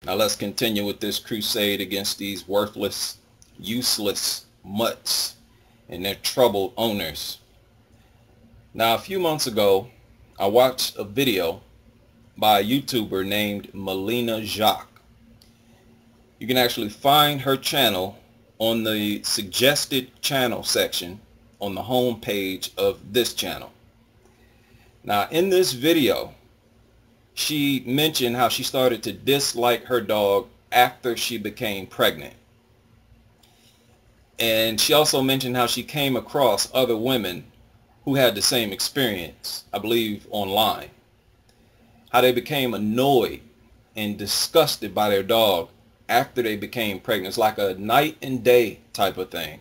Now let's continue with this crusade against these worthless, useless mutts and their troubled owners. Now a few months ago, I watched a video by a YouTuber named Melina Jacques. You can actually find her channel on the suggested channel section on the home page of this channel. Now in this video, she mentioned how she started to dislike her dog after she became pregnant. And she also mentioned how she came across other women who had the same experience, I believe online. How they became annoyed and disgusted by their dog after they became pregnant. It's like a night and day type of thing.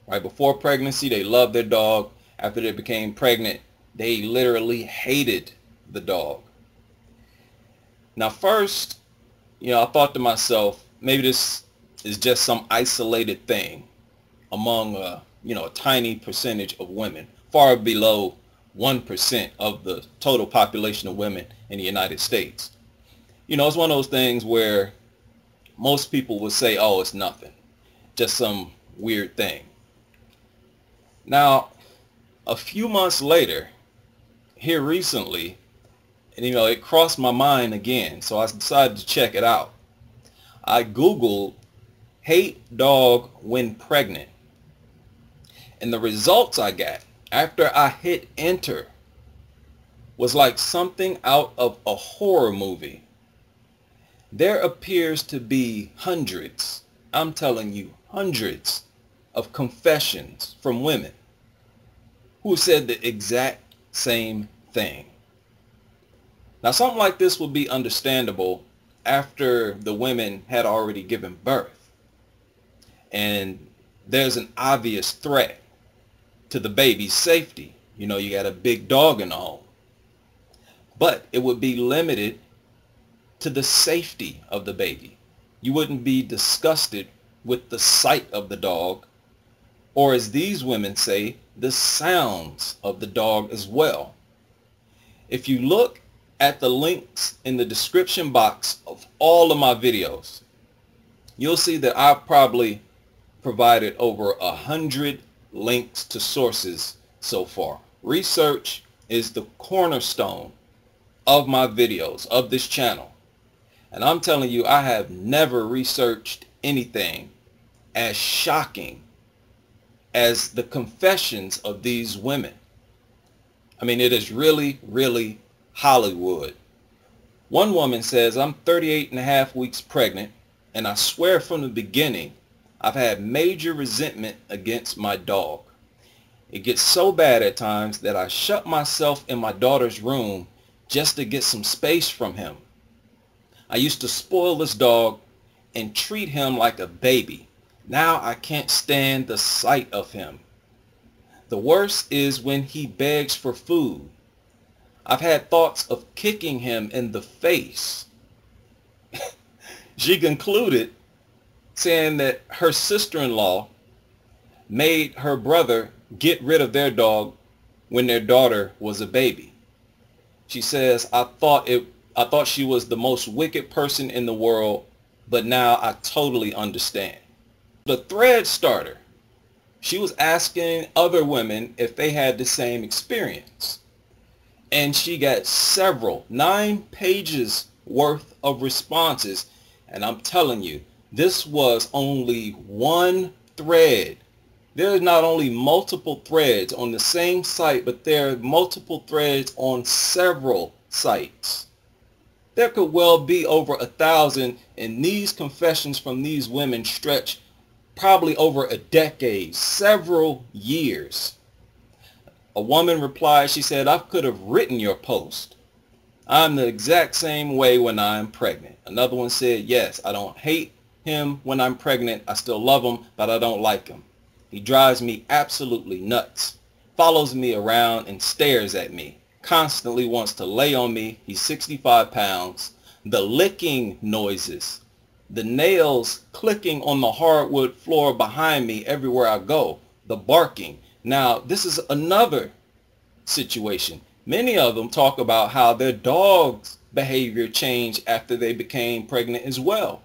Right before pregnancy, they loved their dog. After they became pregnant, they literally hated the dog. Now first, I thought to myself, maybe this is just some isolated thing among a tiny percentage of women, far below 1% of the total population of women in the United States. It's one of those things where most people would say, oh, it's nothing, just some weird thing. Now, a few months later, here recently, and it crossed my mind again, so I decided to check it out. I Googled hate dog when pregnant, and the results I got after I hit enter was like something out of a horror movie. There appears to be hundreds, I'm telling you, hundreds of confessions from women who said the exact same thing. Now something like this would be understandable after the women had already given birth and there's an obvious threat to the baby's safety. You got a big dog in the home. But it would be limited to the safety of the baby. You wouldn't be disgusted with the sight of the dog, or as these women say, the sounds of the dog as well. If you look at the links in the description box of all of my videos, you'll see that I've probably provided over 100 links to sources so far. Research is the cornerstone of my videos, of this channel. And I'm telling you, I have never researched anything as shocking as the confessions of these women. I mean, it is really, really Hollywood. One woman says, I'm 38 and a half weeks pregnant, and I swear from the beginning, I've had major resentment against my dog. It gets so bad at times that I shut myself in my daughter's room just to get some space from him. I used to spoil this dog and treat him like a baby. Now I can't stand the sight of him. The worst is when he begs for food. I've had thoughts of kicking him in the face. She concluded saying that her sister-in-law made her brother get rid of their dog when their daughter was a baby. She says, I thought she was the most wicked person in the world, but now I totally understand. The thread starter, she was asking other women if they had the same experience. And she got several, 9 pages worth of responses. And I'm telling you, this was only one thread. There's not only multiple threads on the same site, but there are multiple threads on several sites. There could well be over 1,000, and these confessions from these women stretch probably over a decade, several years. A woman replied, she said, I could have written your post. I'm the exact same way when I'm pregnant. Another one said, yes, I don't hate him when I'm pregnant. I still love him, but I don't like him. He drives me absolutely nuts. Follows me around and stares at me. Constantly wants to lay on me. He's 65 pounds. The licking noises. The nails clicking on the hardwood floor behind me everywhere I go. The barking. Now, this is another situation. Many of them talk about how their dogs behavior changed after they became pregnant as well,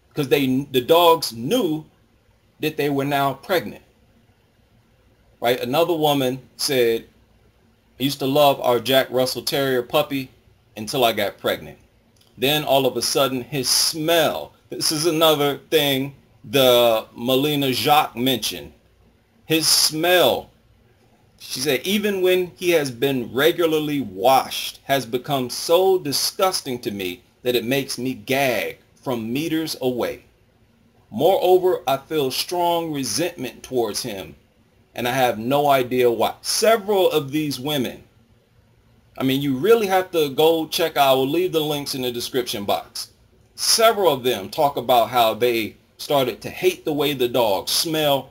because the dogs knew that they were now pregnant. Right? Another woman said, I used to love our Jack Russell Terrier puppy until I got pregnant. Then all of a sudden his smell, this is another thing the Melina Jacques mentioned, his smell, she said, even when he has been regularly washed, has become so disgusting to me that it makes me gag from meters away. Moreover, I feel strong resentment towards him, and I have no idea why. Several of these women, I mean, you really have to go check out, I will leave the links in the description box. Several of them talk about how they started to hate the way the dog smell,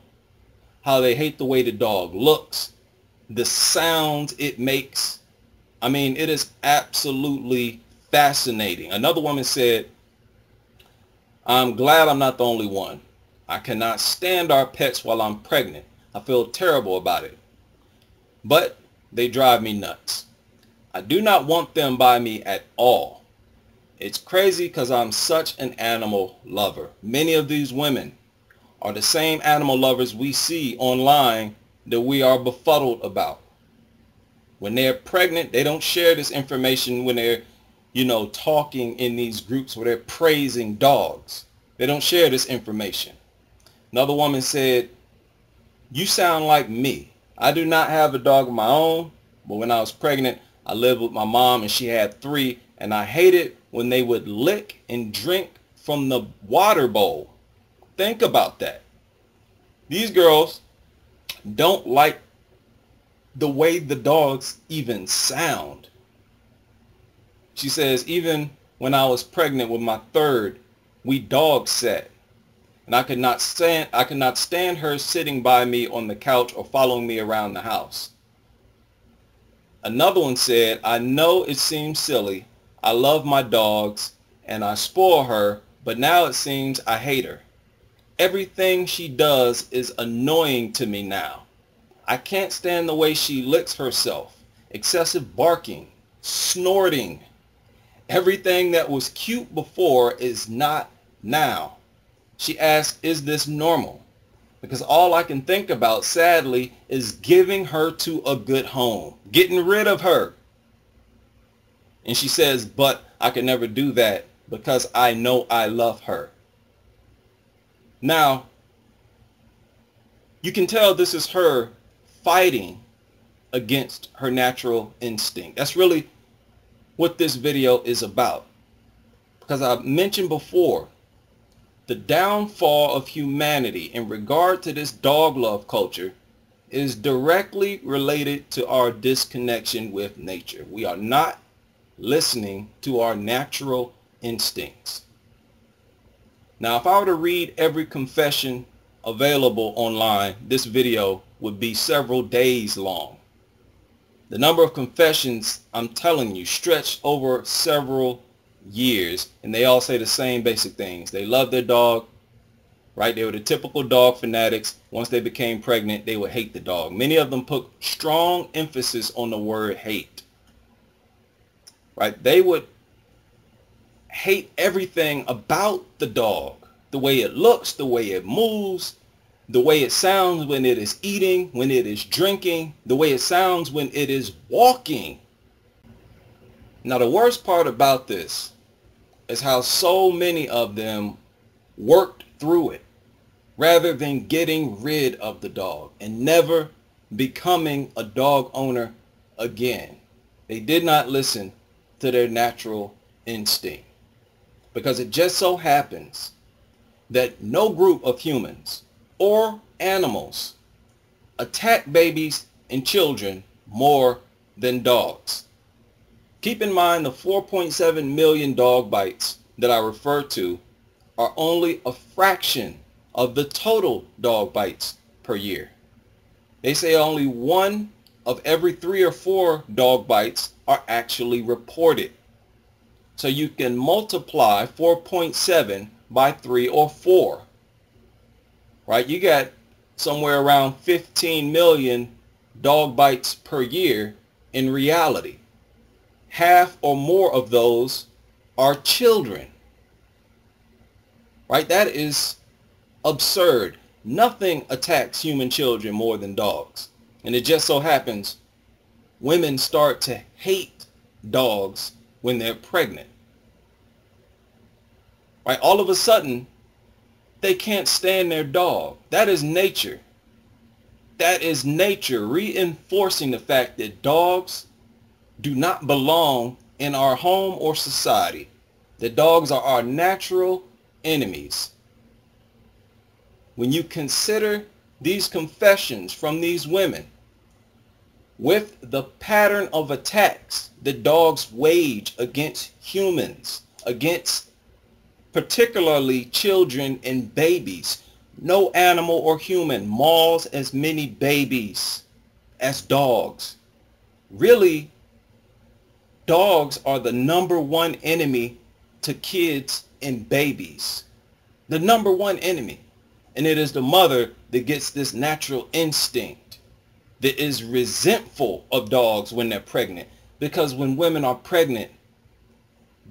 how they hate the way the dog looks, the sounds it makes. I mean, it is absolutely fascinating. Another woman said, I'm glad I'm not the only one. I cannot stand our pets while I'm pregnant. I feel terrible about it. But they drive me nuts. I do not want them by me at all. It's crazy because I'm such an animal lover. Many of these women are the same animal lovers we see online that we are befuddled about. When they're pregnant, they don't share this information when they're, talking in these groups where they're praising dogs. They don't share this information. Another woman said, you sound like me. I do not have a dog of my own, but when I was pregnant, I lived with my mom and she had 3, and I hated when they would lick and drink from the water bowl. Think about that. These girls don't like the way the dogs even sound. She says, even when I was pregnant with my 3rd, we dog sat. And I could not stand her sitting by me on the couch or following me around the house. Another one said, I know it seems silly. I love my dogs and I spoil her, but now it seems I hate her. Everything she does is annoying to me now. I can't stand the way she licks herself, excessive barking, snorting. Everything that was cute before is not now. She asked, is this normal? Because all I can think about, sadly, is giving her to a good home, getting rid of her. And she says, but I can never do that because I know I love her. Now, you can tell this is her fighting against her natural instinct. That's really what this video is about. Because I mentioned before, the downfall of humanity in regard to this dog love culture is directly related to our disconnection with nature. We are not listening to our natural instincts. Now, if I were to read every confession available online, this video would be several days long. The number of confessions, I'm telling you, stretch over several years, and they all say the same basic things. They love their dog, right? They were the typical dog fanatics. Once they became pregnant, they would hate the dog. Many of them put strong emphasis on the word hate, right? They would hate everything about the dog, the way it looks, the way it moves, the way it sounds when it is eating, when it is drinking, the way it sounds when it is walking. Now, the worst part about this is how so many of them worked through it rather than getting rid of the dog and never becoming a dog owner again. They did not listen to their natural instinct, because it just so happens that no group of humans or animals attack babies and children more than dogs. Keep in mind the 4.7 million dog bites that I refer to are only a fraction of the total dog bites per year. They say only 1 of every 3 or 4 dog bites are actually reported. So you can multiply 4.7 by 3 or 4. Right? You got somewhere around 15 million dog bites per year in reality. half or more of those are children. Right? That is absurd. Nothing attacks human children more than dogs. And it just so happens women start to hate dogs when they're pregnant. Right? All of a sudden, they can't stand their dog. That is nature. That is nature reinforcing the fact that dogs do not belong in our home or society. That dogs are our natural enemies. When you consider these confessions from these women with the pattern of attacks that dogs wage against humans, against particularly children and babies, no animal or human mauls as many babies as dogs. Really, dogs are the #1 enemy to kids and babies. The #1 enemy. And it is the mother that gets this natural instinct, that is resentful of dogs when they're pregnant. Because when women are pregnant,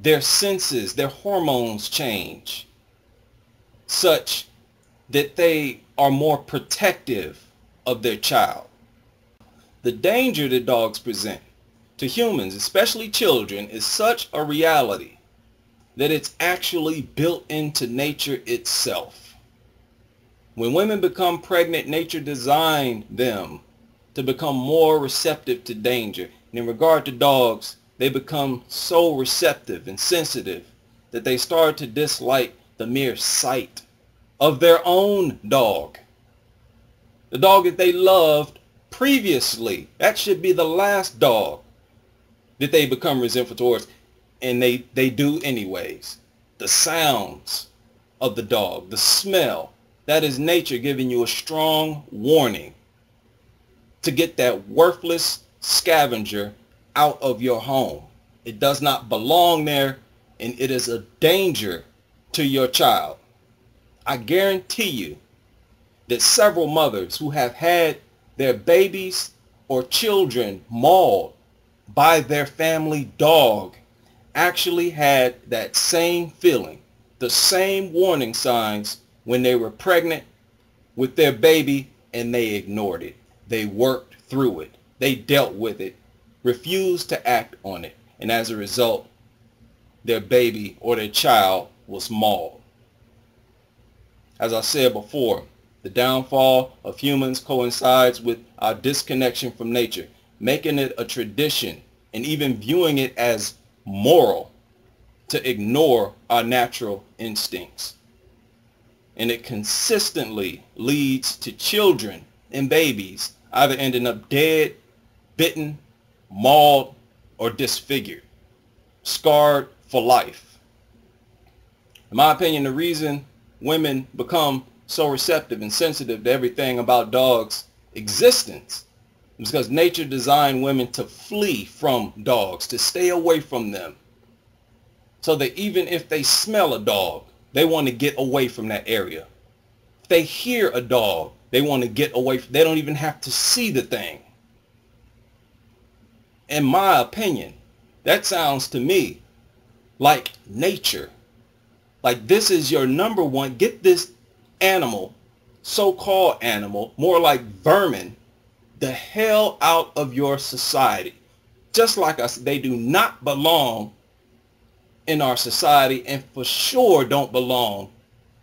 their senses, their hormones change such that they are more protective of their child. The danger that dogs present to humans, especially children, is such a reality that it's actually built into nature itself. When women become pregnant, nature designed them to become more receptive to danger. And in regard to dogs, they become so receptive and sensitive that they start to dislike the mere sight of their own dog. The dog that they loved previously. That should be the last dog that they become resentful towards. And they do anyways. The sounds of the dog, the smell. That is nature giving you a strong warning to get that worthless scavenger out of your home. It does not belong there, and it is a danger to your child. I guarantee you that several mothers who have had their babies or children mauled by their family dog actually had that same feeling, the same warning signs when they were pregnant with their baby, and they ignored it. They worked through it. They dealt with it, refused to act on it. And as a result, their baby or their child was mauled. As I said before, the downfall of humans coincides with our disconnection from nature, making it a tradition and even viewing it as moral to ignore our natural instincts. And it consistently leads to children and babies either ending up dead, bitten, mauled, or disfigured, scarred for life. In my opinion, the reason women become so receptive and sensitive to everything about dogs' existence is because nature designed women to flee from dogs, to stay away from them. So that even if they smell a dog, they want to get away from that area. If they hear a dog, they want to get away. They don't even have to see the thing. In my opinion, that sounds to me like nature. Like this is your #1. Get this animal, so-called animal, more like vermin, the hell out of your society. Just like us, they do not belong in our society, and for sure don't belong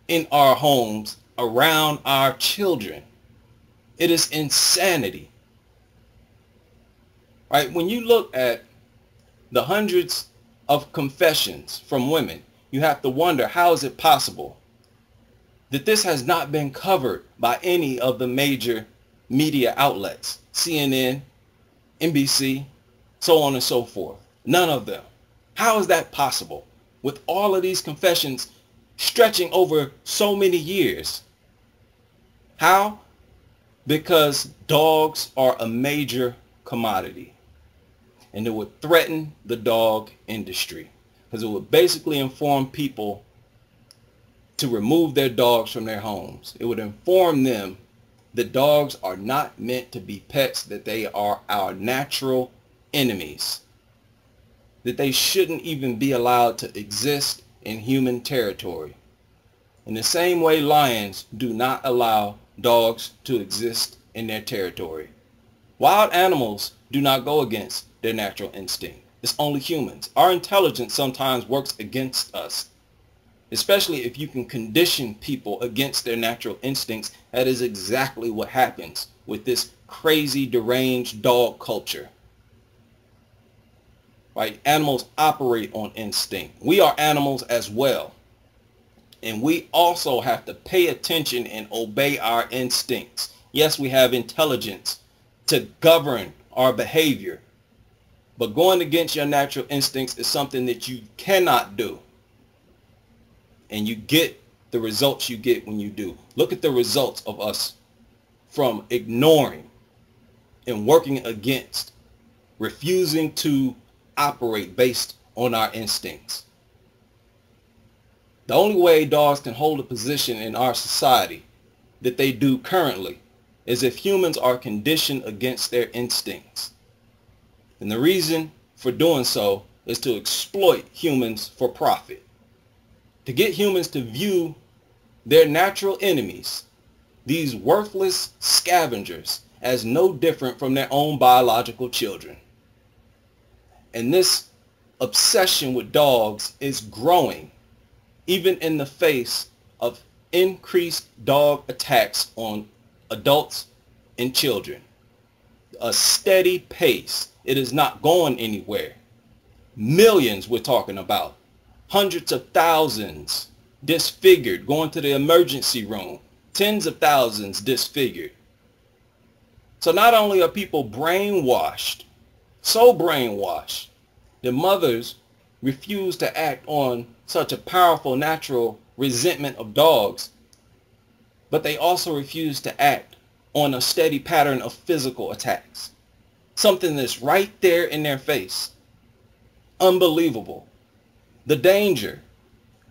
in our homes around our children. It is insanity. Right? When you look at the hundreds of confessions from women, you have to wonder, how is it possible that this has not been covered by any of the major media outlets, CNN, NBC, so on and so forth? None of them. How is that possible with all of these confessions stretching over so many years? How? Because dogs are a major commodity, and it would threaten the dog industry, because it would basically inform people to remove their dogs from their homes. It would inform them that dogs are not meant to be pets, that they are our natural enemies. that they shouldn't even be allowed to exist in human territory. In the same way lions do not allow dogs to exist in their territory. Wild animals do not go against their natural instinct. It's only humans. Our intelligence sometimes works against us, especially if you can condition people against their natural instincts. That is exactly what happens with this crazy, deranged dog culture. Right? Animals operate on instinct. We are animals as well. And we also have to pay attention and obey our instincts. Yes, we have intelligence to govern our behavior, but going against your natural instincts is something that you cannot do. And you get the results you get when you do. Look at the results of us from ignoring and working against, refusing to operate based on our instincts. The only way dogs can hold a position in our society that they do currently is if humans are conditioned against their instincts. And the reason for doing so is to exploit humans for profit. To get humans to view their natural enemies, these worthless scavengers, as no different from their own biological children. And this obsession with dogs is growing, even in the face of increased dog attacks on adults and children. A steady pace. It is not going anywhere. Millions we're talking about. Hundreds of thousands disfigured, going to the emergency room. Tens of thousands disfigured. So not only are people brainwashed, so brainwashed, the mothers refuse to act on such a powerful natural resentment of dogs, but they also refuse to act on a steady pattern of physical attacks. Something that's right there in their face. Unbelievable. The danger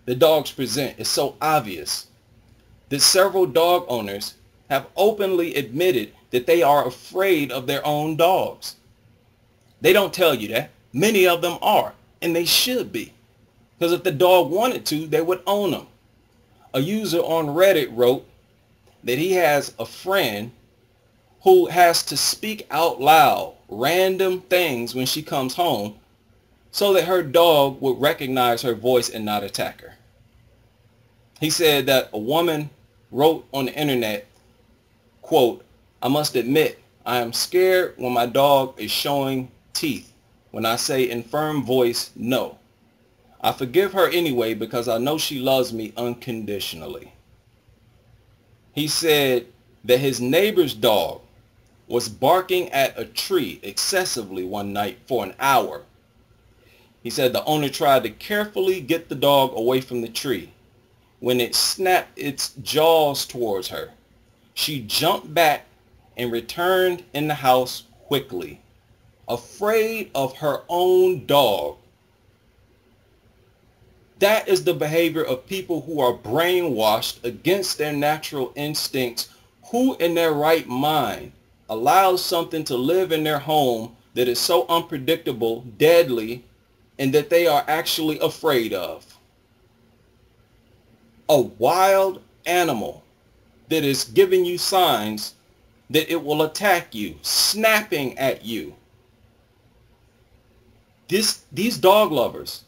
the dogs present is so obvious that several dog owners have openly admitted that they are afraid of their own dogs. They don't tell you that. Many of them are, and they should be. Because if the dog wanted to, they would own them. A user on Reddit wrote that he has a friend who has to speak out loud random things when she comes home so that her dog would recognize her voice and not attack her. He said that a woman wrote on the internet, quote, "I must admit, I am scared when my dog is showing teeth when I say in firm voice, no. I forgive her anyway because I know she loves me unconditionally." He said that his neighbor's dog was barking at a tree excessively one night for an hour. He said the owner tried to carefully get the dog away from the tree. When it snapped its jaws towards her, she jumped back and returned in the house quickly, afraid of her own dog. That is the behavior of people who are brainwashed against their natural instincts. Who in their right mind allows something to live in their home that is so unpredictable, deadly, and that they are actually afraid of? A wild animal that is giving you signs that it will attack you, snapping at you. These dog lovers,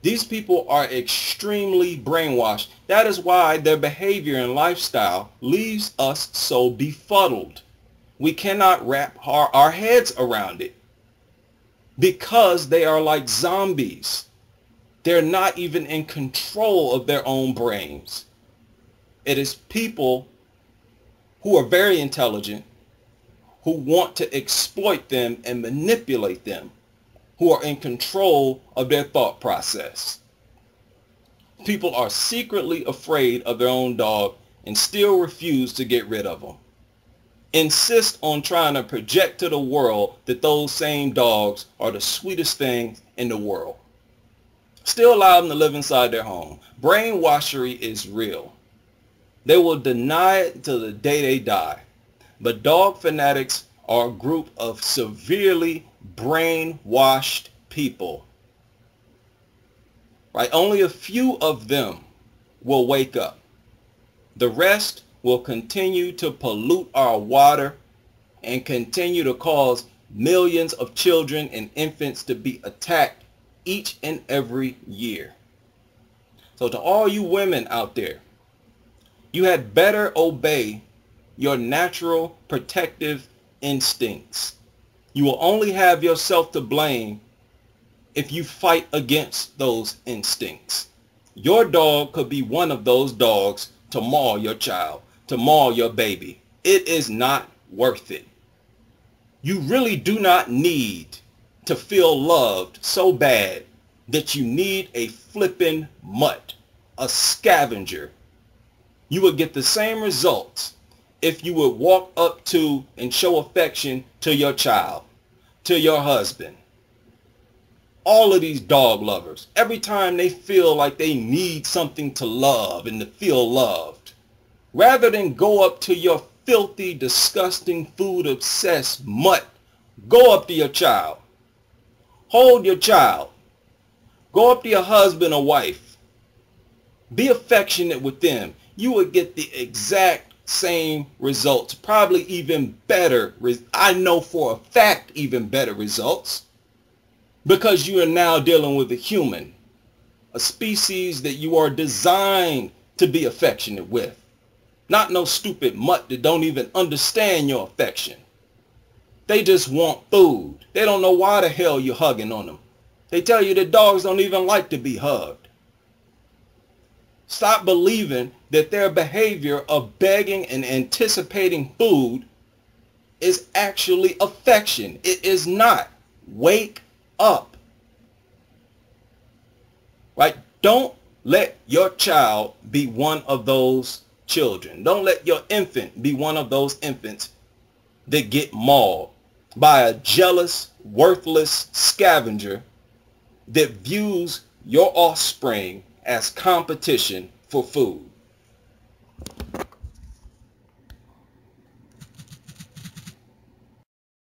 these people are extremely brainwashed. That is why their behavior and lifestyle leaves us so befuddled. We cannot wrap our heads around it because they are like zombies. They're not even in control of their own brains. It is people who are very intelligent, who want to exploit them and manipulate them, who are in control of their thought process. People are secretly afraid of their own dog and still refuse to get rid of them. Insist on trying to project to the world that those same dogs are the sweetest things in the world. Still allow them to live inside their home. Brainwashery is real. They will deny it till the day they die. But dog fanatics are a group of severely brainwashed people. right? Only a few of them will wake up. The rest will continue to pollute our water and continue to cause millions of children and infants to be attacked each and every year. So to all you women out there, you had better obey your natural protective instincts. You will only have yourself to blame if you fight against those instincts. Your dog could be one of those dogs to maul your child, to maul your baby. It is not worth it. You really do not need to feel loved so bad that you need a flippin' mutt, a scavenger. You would get the same results if you would walk up to and show affection to your child, to your husband. All of these dog lovers, every time they feel like they need something to love and to feel loved, rather than go up to your filthy, disgusting, food-obsessed mutt, go up to your child. Hold your child. Go up to your husband or wife. Be affectionate with them. You would get the exact same results, probably even better. I know for a fact even better results, because you are now dealing with a human, a species that you are designed to be affectionate with. Not no stupid mutt that don't even understand your affection. They just want food. They don't know why the hell you're hugging on them. They tell you that dogs don't even like to be hugged. Stop believing that their behavior of begging and anticipating food is actually affection. It is not. Wake up. Right? Don't let your child be one of those children. Don't let your infant be one of those infants that get mauled by a jealous, worthless scavenger that views your offspring as competition for food.